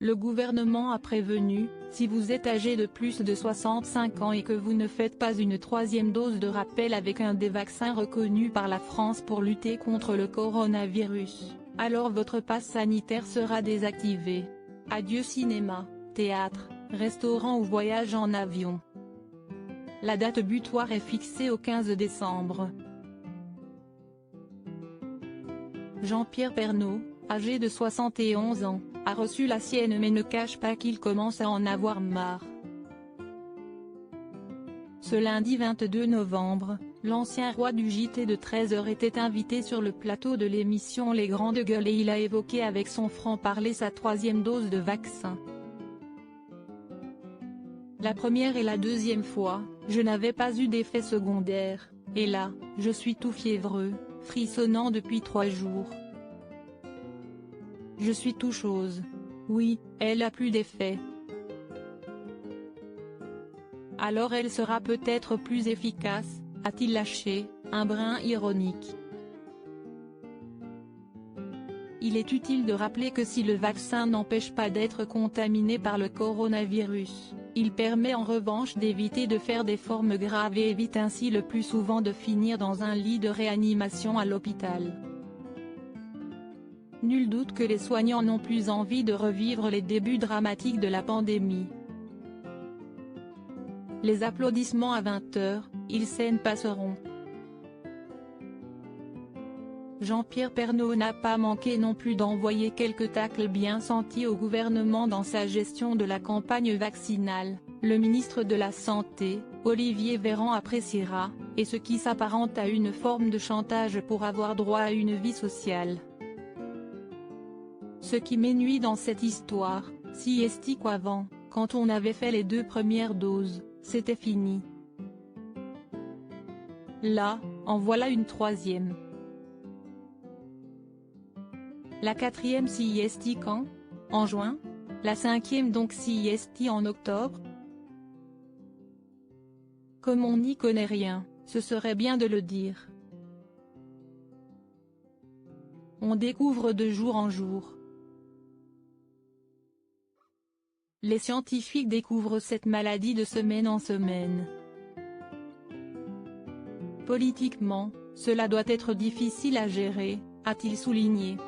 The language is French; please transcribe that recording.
Le gouvernement a prévenu, si vous êtes âgé de plus de 65 ans et que vous ne faites pas une troisième dose de rappel avec un des vaccins reconnus par la France pour lutter contre le coronavirus, alors votre passe sanitaire sera désactivé. Adieu cinéma, théâtre, restaurant ou voyage en avion. La date butoir est fixée au 15 décembre. Jean-Pierre Pernaut, âgé de 71 ans, a reçu la sienne mais ne cache pas qu'il commence à en avoir marre. Ce lundi 22 novembre, l'ancien roi du JT de 13h était invité sur le plateau de l'émission Les Grandes Gueules et il a évoqué avec son franc-parler sa troisième dose de vaccin. La première et la deuxième fois, je n'avais pas eu d'effet secondaire, et là, je suis tout fiévreux, frissonnant depuis 3 jours. Je suis tout chose. Oui, elle a plus d'effet. Alors elle sera peut-être plus efficace, a-t-il lâché, un brin ironique. Il est utile de rappeler que si le vaccin n'empêche pas d'être contaminé par le coronavirus, il permet en revanche d'éviter de faire des formes graves et évite ainsi le plus souvent de finir dans un lit de réanimation à l'hôpital. Nul doute que les soignants n'ont plus envie de revivre les débuts dramatiques de la pandémie. Les applaudissements à 20h, ils s'en passeront. Jean-Pierre Pernaut n'a pas manqué non plus d'envoyer quelques tacles bien sentis au gouvernement dans sa gestion de la campagne vaccinale. Le ministre de la Santé, Olivier Véran appréciera, et ce qui s'apparente à une forme de chantage pour avoir droit à une vie sociale. Ce qui m'ennuie dans cette histoire, si est-il qu'avant, quand on avait fait les 2 premières doses, c'était fini. Là, en voilà une troisième. La 4e si est-il quand? En juin? La 5e donc si est-il en octobre? Comme on n'y connaît rien, ce serait bien de le dire. On découvre de jour en jour. Les scientifiques découvrent cette maladie de semaine en semaine. Politiquement, cela doit être difficile à gérer, a-t-il souligné.